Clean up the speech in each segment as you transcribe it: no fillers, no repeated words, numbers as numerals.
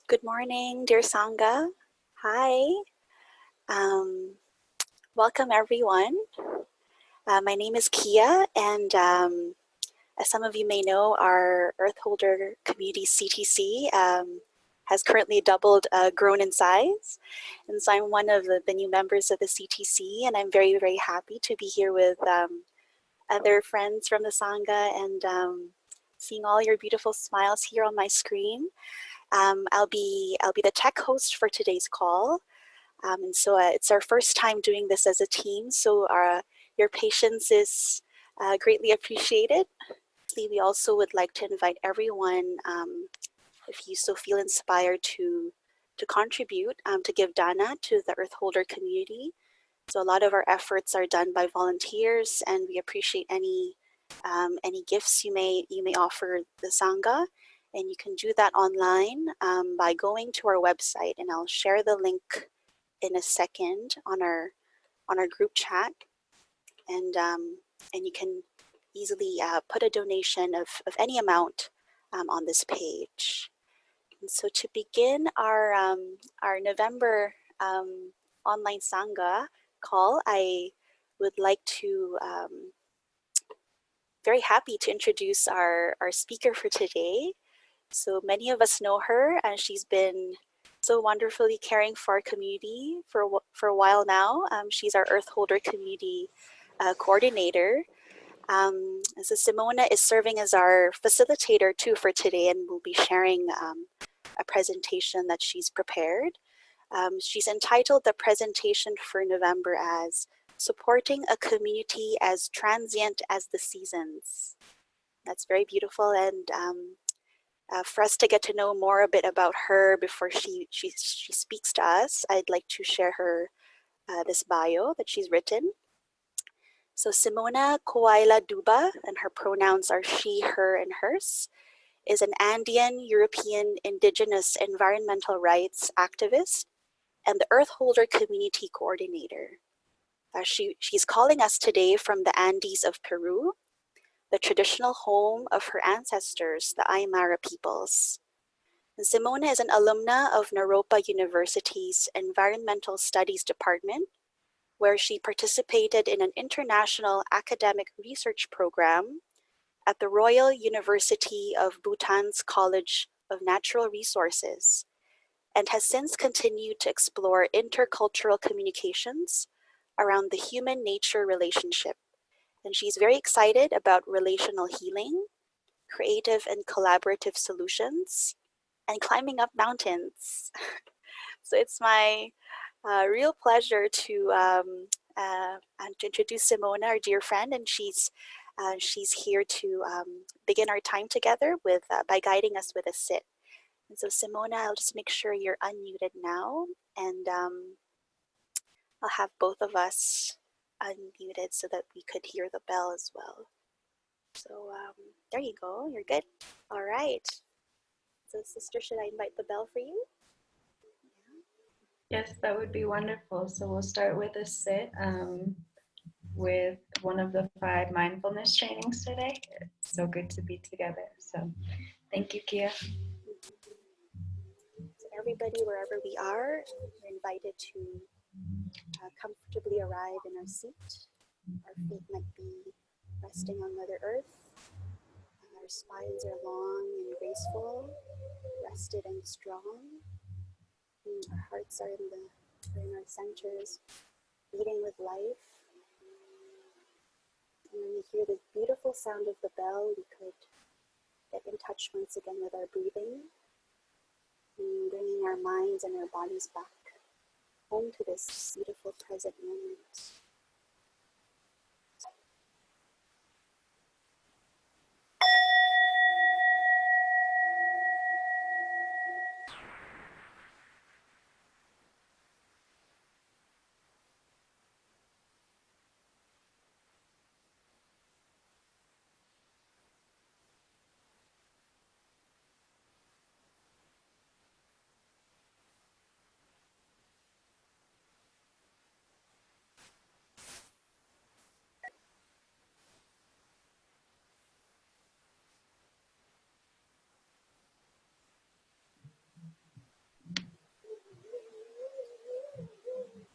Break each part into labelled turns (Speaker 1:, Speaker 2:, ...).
Speaker 1: Good morning, dear Sangha. Hi. Um, Welcome, everyone. My name is Kia, and as some of you may know, our Earth Holder Community CTC has currently doubled, grown in size. And so I'm one of the new members of the CTC, and I'm very, very happy to be here with other friends from the Sangha and seeing all your beautiful smiles here on my screen. I'll be the tech host for today's call, and so it's our first time doing this as a team. So your patience is greatly appreciated. We also would like to invite everyone, if you so feel inspired, to contribute, to give dana to the Earth Holder community. So a lot of our efforts are done by volunteers, and we appreciate any gifts you may offer the Sangha. And you can do that online by going to our website, and I'll share the link in a second on our group chat, and you can easily put a donation of any amount on this page. And so to begin our November online Sangha call, I would like to very happy to introduce our speaker for today. So many of us know her, and she's been so wonderfully caring for our community for a while now. She's our Earth Holder Community Coordinator. So Simona is serving as our facilitator too for today, and will be sharing a presentation that she's prepared. She's entitled the presentation for November as Supporting a Community as Transient as the Seasons. That's very beautiful, and for us to get to know more a bit about her before she speaks to us, I'd like to share her this bio that she's written. So Simona Coayla-Duba, and her pronouns are she, her, and hers, is an Andean-European Indigenous-Environmental rights activist and the Earth Holder Community Coordinator. She's calling us today from the Andes of Peru, the traditional home of her ancestors, the Aymara peoples. And Simona is an alumna of Naropa University's Environmental Studies Department, where she participated in an international academic research program at the Royal University of Bhutan's College of Natural Resources, and has since continued to explore intercultural communications around the human-nature relationship. And she's very excited about relational healing, creative and collaborative solutions, and climbing up mountains. So it's my real pleasure to introduce Simona, our dear friend, and she's here to begin our time together with by guiding us with a sit. And so Simona, I'll just make sure you're unmuted now, and I'll have both of us unmuted so that we could hear the bell as well. So there you go, you're good. All right. So sister, should I invite the bell for you?
Speaker 2: Yes, that would be wonderful. So we'll start with a sit with one of the 5 mindfulness trainings today. It's so good to be together. So thank you, Kia.
Speaker 1: So everybody, wherever we are, we're invited to comfortably arrive in our seat. Our feet might be resting on Mother Earth. Our spines are long and graceful, rested and strong. And our hearts are in our centers, beating with life. And when we hear the beautiful sound of the bell, we could get in touch once again with our breathing, and bringing our minds and our bodies back home to this beautiful present moment.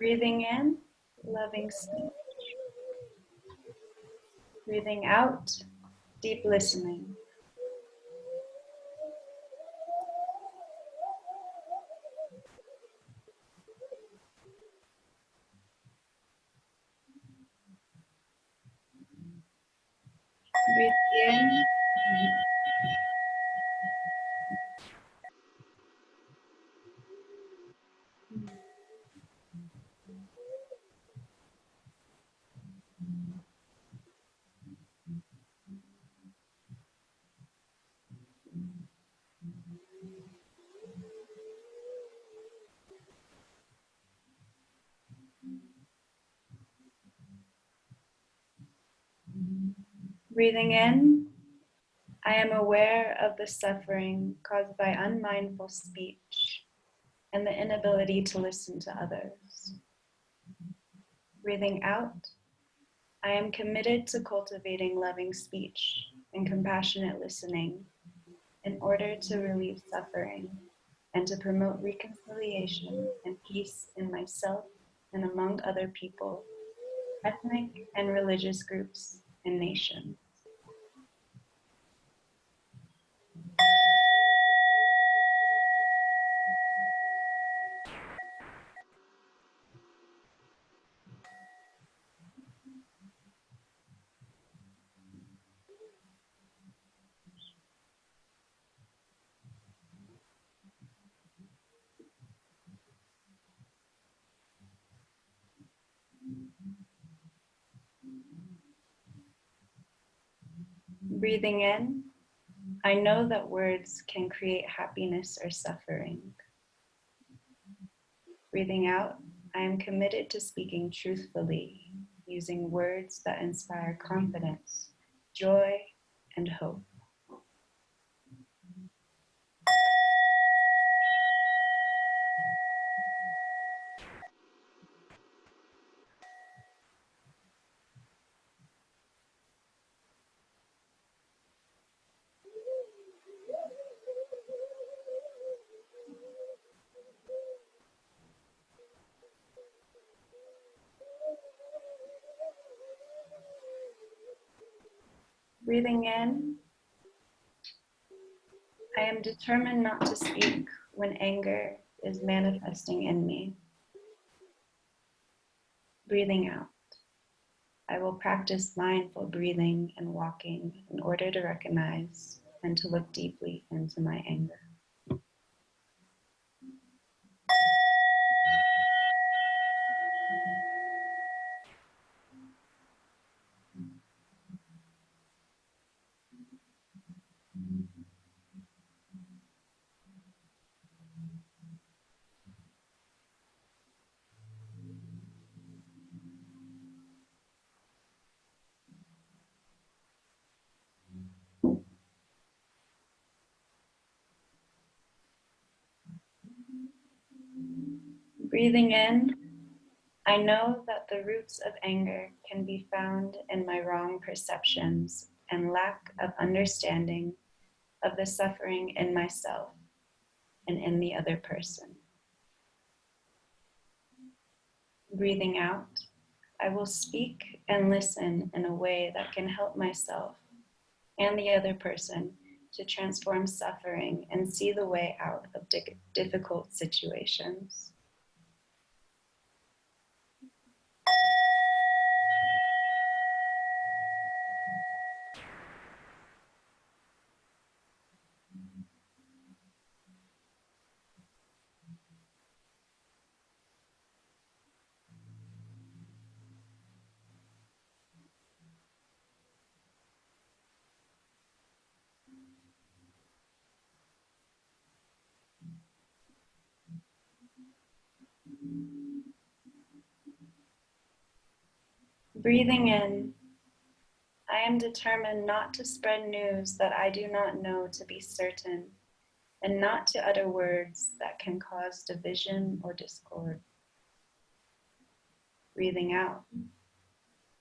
Speaker 2: Breathing in, loving speech. Breathing out, deep listening. Breathe in. Breathing in, I am aware of the suffering caused by unmindful speech and the inability to listen to others. Breathing out, I am committed to cultivating loving speech and compassionate listening in order to relieve suffering and to promote reconciliation and peace in myself and among other people, ethnic and religious groups, and nations. Breathing in, I know that words can create happiness or suffering. Breathing out, I am committed to speaking truthfully, using words that inspire confidence, joy, and hope. Breathing in, I am determined not to speak when anger is manifesting in me. Breathing out, I will practice mindful breathing and walking in order to recognize and to look deeply into my anger. Breathing in, I know that the roots of anger can be found in my wrong perceptions and lack of understanding of the suffering in myself and in the other person. Breathing out, I will speak and listen in a way that can help myself and the other person to transform suffering and see the way out of difficult situations. Breathing in, I am determined not to spread news that I do not know to be certain, and not to utter words that can cause division or discord. Breathing out,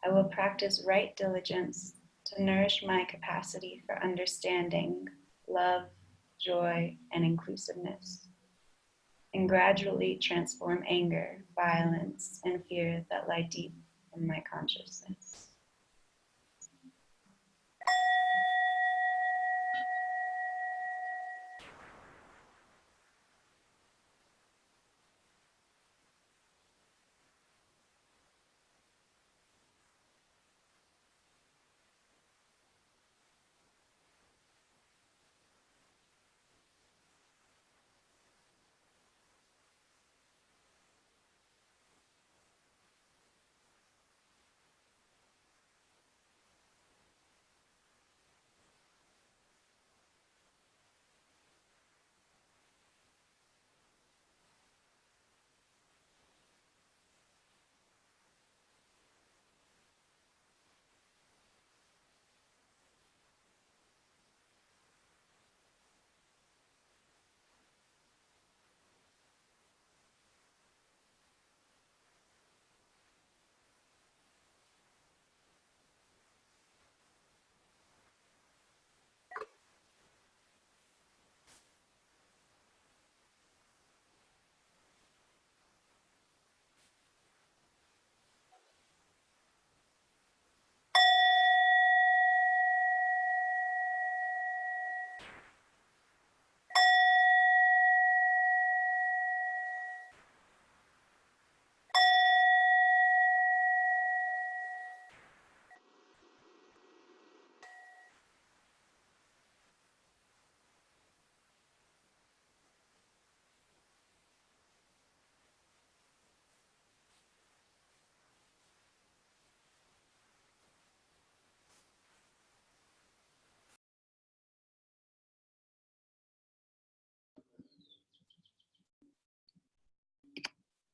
Speaker 2: I will practice right diligence to nourish my capacity for understanding, love, joy, and inclusiveness. and gradually transform anger, violence, and fear that lie deep in my consciousness.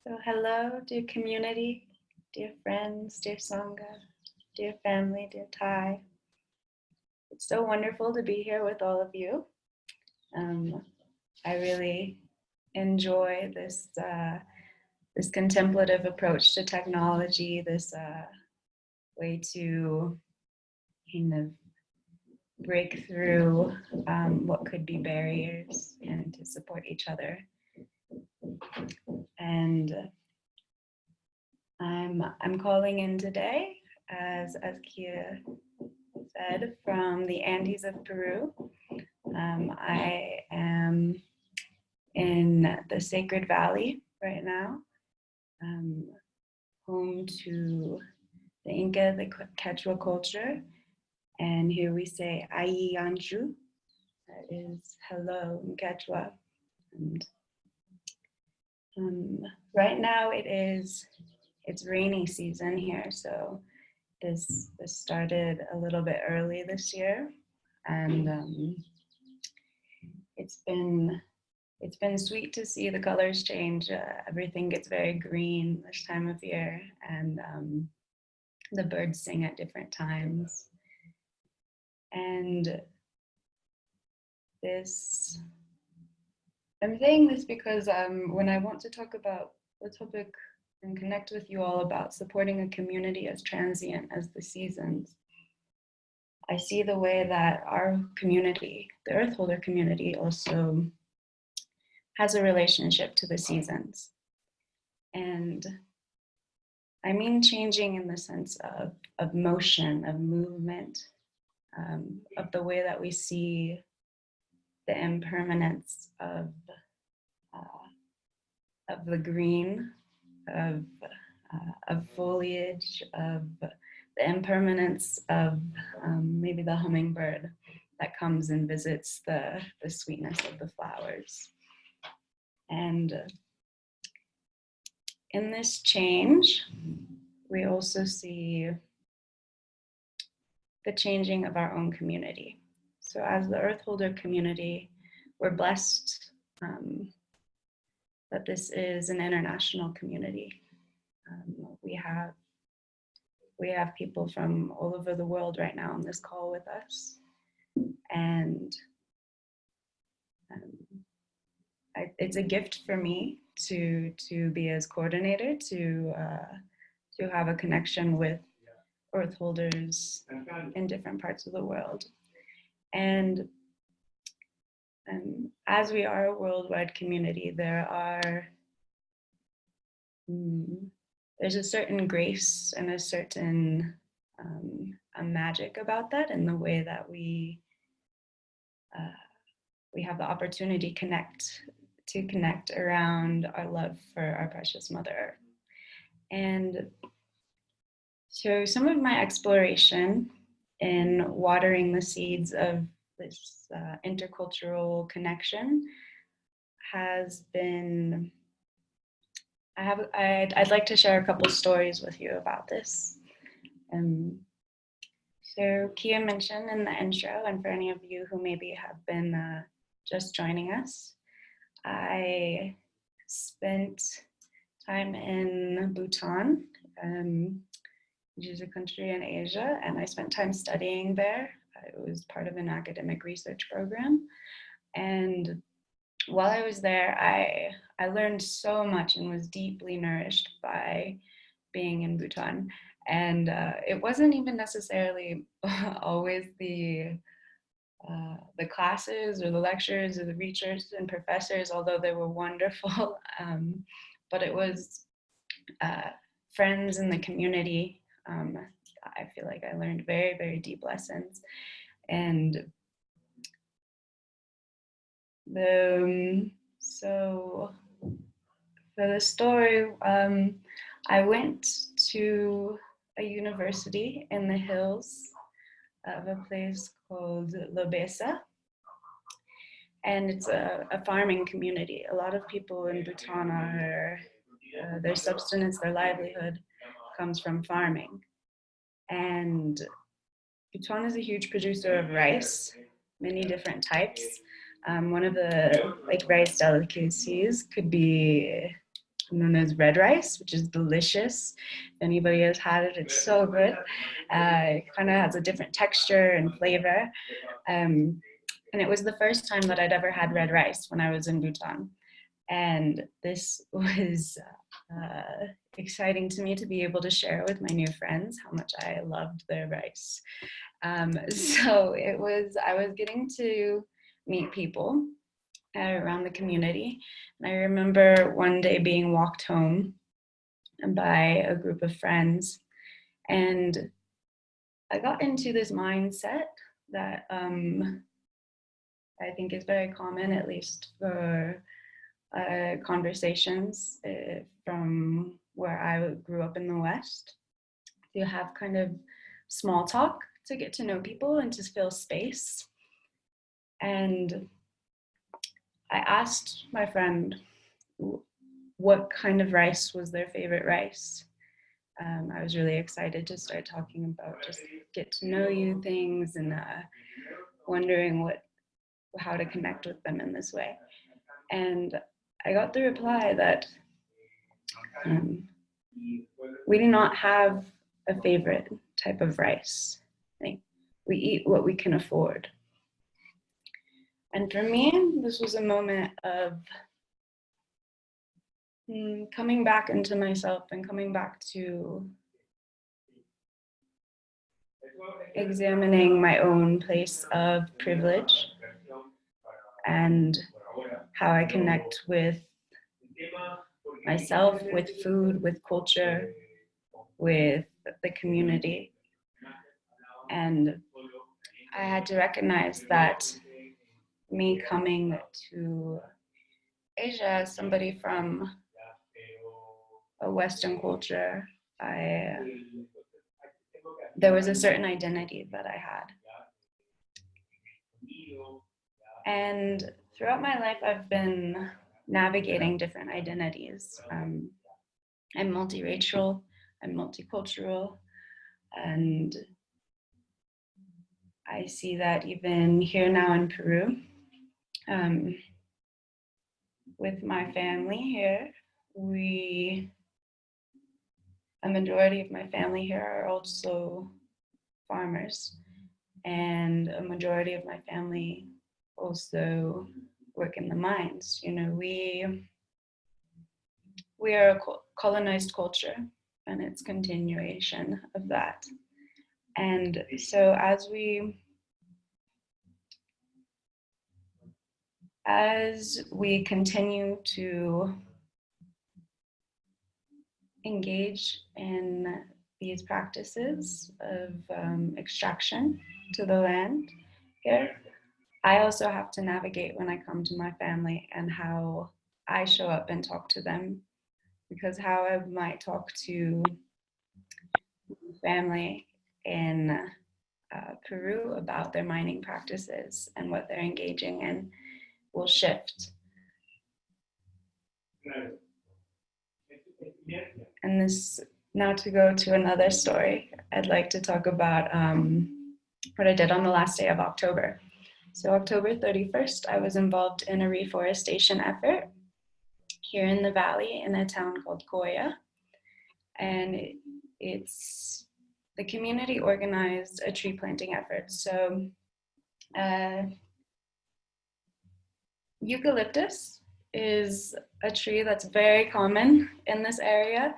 Speaker 2: So hello, dear community, dear friends, dear Sangha, dear family, dear Thai. It's so wonderful to be here with all of you. I really enjoy this contemplative approach to technology, this way to kind of break through what could be barriers and to support each other. And I'm calling in today, as Kia said, from the Andes of Peru. I am in the Sacred Valley right now, home to the Inca, the Quechua culture, and here we say Ayi Anju, that is hello in Quechua. And right now it's rainy season here, so this started a little bit early this year, and it's been sweet to see the colors change. Everything gets very green this time of year, and the birds sing at different times. And I'm saying this because when I want to talk about the topic and connect with you all about supporting a community as transient as the seasons, I see the way that our community, the Earth Holder community, also has a relationship to the seasons. And I mean changing in the sense of motion, of movement, of the way that we see the impermanence of the green, of foliage, of the impermanence of maybe the hummingbird that comes and visits the sweetness of the flowers. And in this change, we also see the changing of our own community. So as the Earth Holder community, we're blessed that this is an international community. We have people from all over the world right now on this call with us. And it's a gift for me to be as coordinator, to have a connection with Earth Holders in different parts of the world. And as we are a worldwide community, there's a certain grace and a certain a magic about that in the way that we have the opportunity to connect around our love for our precious Mother Earth. And so some of my exploration in watering the seeds of this intercultural connection has been, I'd like to share a couple stories with you about this. So Kia mentioned in the intro, and for any of you who maybe have been just joining us, I spent time in Bhutan, which is a country in Asia, and I spent time studying there. It was part of an academic research program. And while I was there, I learned so much and was deeply nourished by being in Bhutan. And it wasn't even necessarily always the classes or the lectures or the research and professors, although they were wonderful, but it was friends in the community. I feel like I learned very, very deep lessons. And so for the story, I went to a university in the hills of a place called Lobesa, and it's a farming community. A lot of people in Bhutan are, their subsistence, their livelihood comes from farming. And Bhutan is a huge producer of rice, many different types. One of the rice delicacies could be known as red rice, which is delicious. If anybody has had it, it's so good. It kind of has a different texture and flavor. And it was the first time that I'd ever had red rice when I was in Bhutan. And this was exciting to me to be able to share with my new friends how much I loved their rice. So I was getting to meet people around the community. And I remember one day being walked home by a group of friends, and I got into this mindset that I think is very common, at least for conversations from where I grew up in the West, to have kind of small talk to get to know people and to fill space. And I asked my friend what kind of rice was their favorite rice. I was really excited to start talking about just get to know you things and wondering how to connect with them in this way. And I got the reply that we do not have a favorite type of rice. We eat what we can afford. And for me, this was a moment of coming back into myself and coming back to examining my own place of privilege and how I connect with myself, with food, with culture, with the community. And I had to recognize that me coming to Asia as somebody from a Western culture, there was a certain identity that I had. And throughout my life, I've been navigating different identities. I'm multiracial, I'm multicultural, and I see that even here now in Peru, with my family here, a majority of my family here are also farmers, and a majority of my family also work in the mines. You know, we are a colonized culture, and it's continuation of that. And so as as we continue to engage in these practices of extraction to the land here, I also have to navigate when I come to my family and how I show up and talk to them, because how I might talk to family in Peru about their mining practices and what they're engaging in will shift. And this, now to go to another story, I'd like to talk about what I did on the last day of October. So October 31st, I was involved in a reforestation effort here in the valley in a town called Coya. And it's the community organized a tree planting effort. So eucalyptus is a tree that's very common in this area.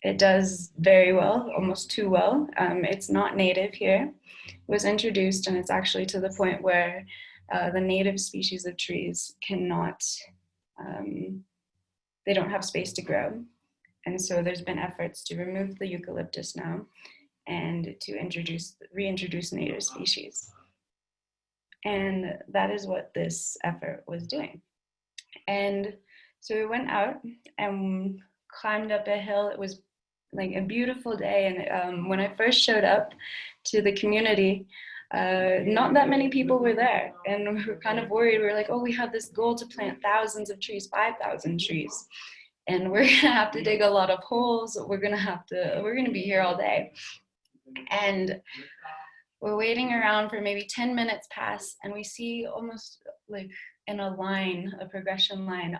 Speaker 2: It does very well, almost too well. It's not native here. It was introduced, and it's actually to the point where the native species of trees cannot, they don't have space to grow. And so there's been efforts to remove the eucalyptus now and to reintroduce native species. And that is what this effort was doing. And so we went out and climbed up a hill. It was like a beautiful day. And when I first showed up to the community, not that many people were there. And we were kind of worried. We were like, oh, we have this goal to plant thousands of trees, 5,000 trees. And we're gonna have to dig a lot of holes. We're gonna be here all day. And we're waiting around for maybe 10 minutes pass, and we see almost like in a line, a progression line,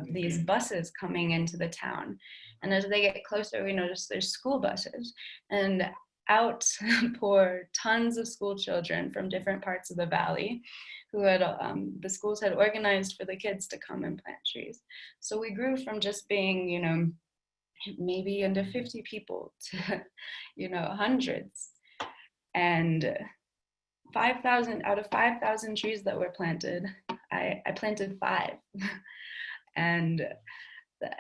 Speaker 2: these buses coming into the town. And as they get closer, we notice there's school buses, and out pour tons of school children from different parts of the valley who had, the schools had organized for the kids to come and plant trees. So we grew from just being, maybe under 50 people to, hundreds. And 5,000 out of 5,000 trees that were planted, I planted 5. And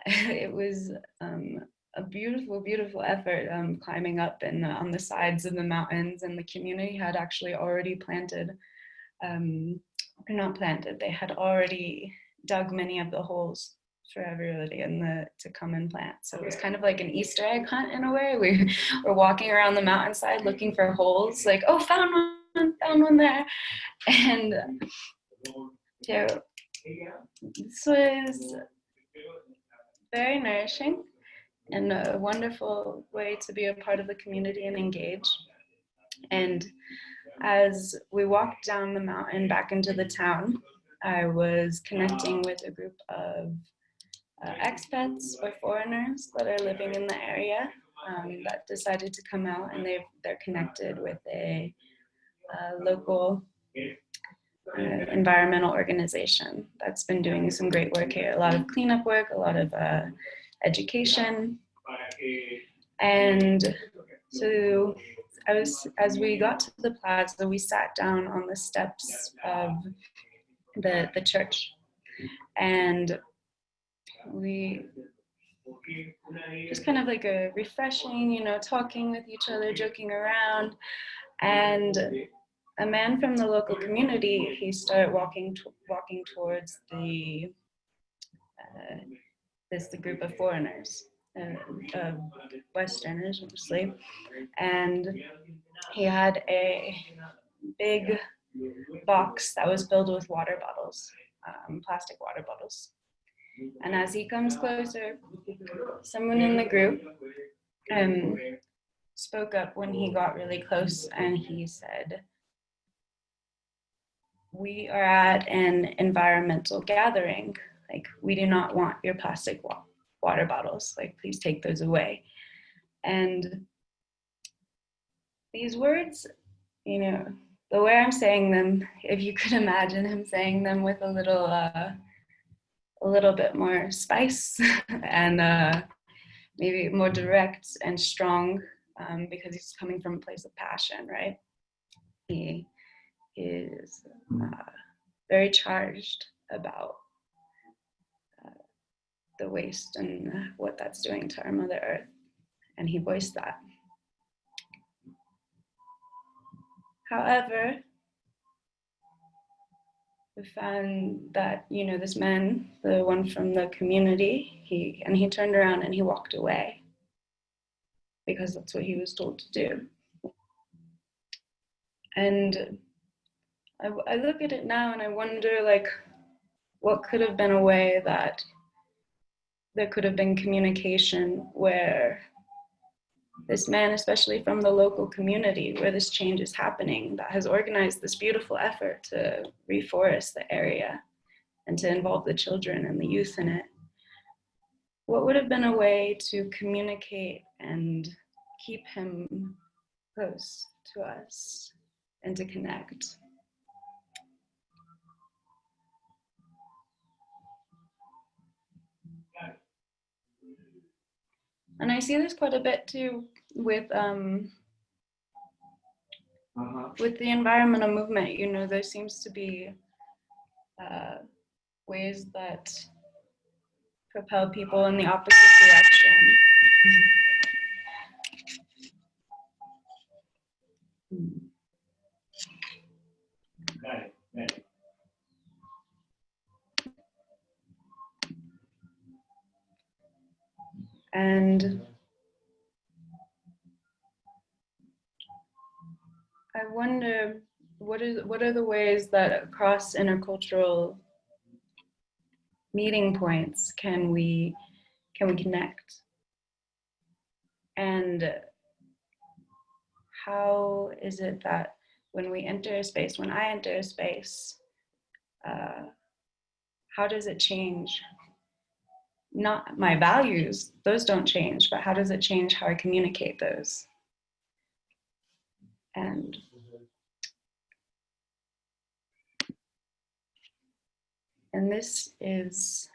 Speaker 2: it was a beautiful, beautiful effort, climbing up and on the sides of the mountains. And the community had actually already planted, not planted, they had already dug many of the holes for everybody to come and plant. So it was kind of like an Easter egg hunt in a way. We were walking around the mountainside looking for holes, like, oh, found one there. And so this was very nourishing and a wonderful way to be a part of the community and engage. And as we walked down the mountain back into the town, I was connecting with a group of expats or foreigners that are living in the area that decided to come out, and they're connected with a local environmental organization that's been doing some great work here. A lot of cleanup work, a lot of education. And so as we got to the plaza, we sat down on the steps of the church, and we just kind of like a refreshing, talking with each other, joking around. And a man from the local community, he started walking towards the group of foreigners, Westerners mostly, and he had a big box that was filled with water bottles, plastic water bottles. And as he comes closer, someone in the group spoke up when he got really close, and he said, "We are at an environmental gathering. Like, we do not want your plastic water bottles. Like, please take those away." And these words, the way I'm saying them, if you could imagine him saying them with a little bit more spice and maybe more direct and strong, because he's coming from a place of passion, right? He is very charged about the waste and what that's doing to our Mother Earth. And he voiced that. However, we found that, this man, the one from the community, he turned around and he walked away because that's what he was told to do. And I look at it now and I wonder, what could have been a way that there could have been communication where this man, especially from the local community where this change is happening, that has organized this beautiful effort to reforest the area and to involve the children and the youth in it. What would have been a way to communicate and keep him close to us and to connect? And I see this quite a bit too with the environmental movement. There seems to be ways that propel people in the opposite direction. And I wonder, what are the ways that across intercultural meeting points can we connect? And how is it that when we enter a space, when I enter a space, how does it change? Not my values, those don't change, but how does it change how I communicate those? And this is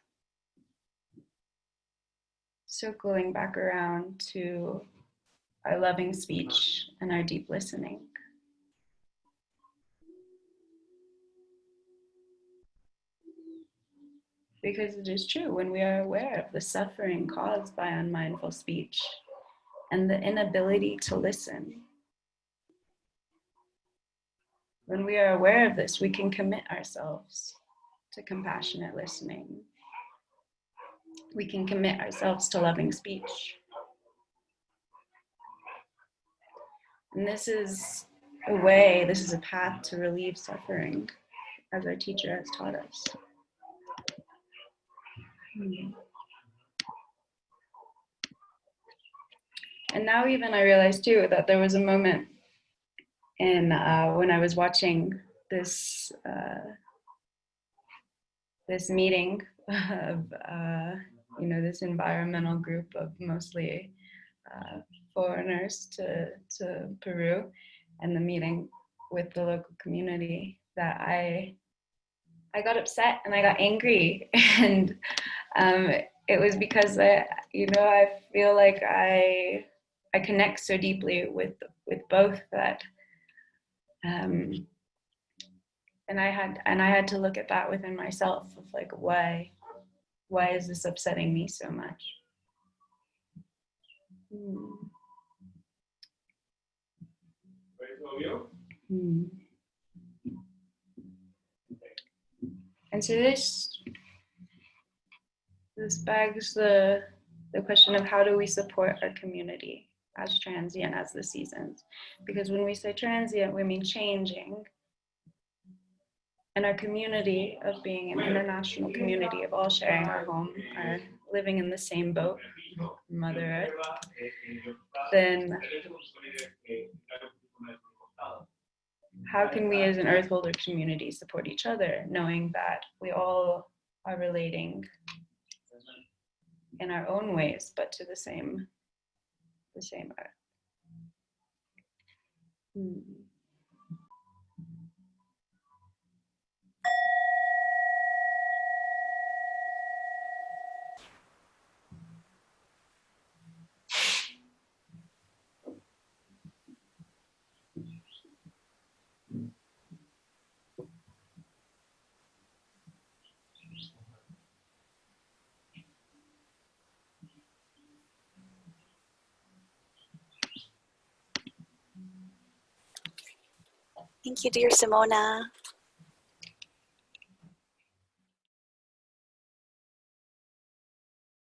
Speaker 2: circling back around to our loving speech and our deep listening. Because it is true, when we are aware of the suffering caused by unmindful speech and the inability to listen, when we are aware of this, we can commit ourselves to compassionate listening. We can commit ourselves to loving speech. And this is a path to relieve suffering, as our teacher has taught us. And now even I realized too that there was a moment in when I was watching this meeting of this environmental group of mostly foreigners to Peru, and the meeting with the local community, that I got upset and I got angry, and it was because I feel like I connect so deeply with both that, and I had to look at that within myself of why is this upsetting me so much? And so this begs the question of how do we support our community as transient as the seasons? Because when we say transient, we mean changing. And our community of being an international community of all sharing our home, are living in the same boat, Mother Earth, then how can we as an Earth holder community support each other, knowing that we all are relating in our own ways, but to the same Earth?
Speaker 1: Thank you, dear Simona.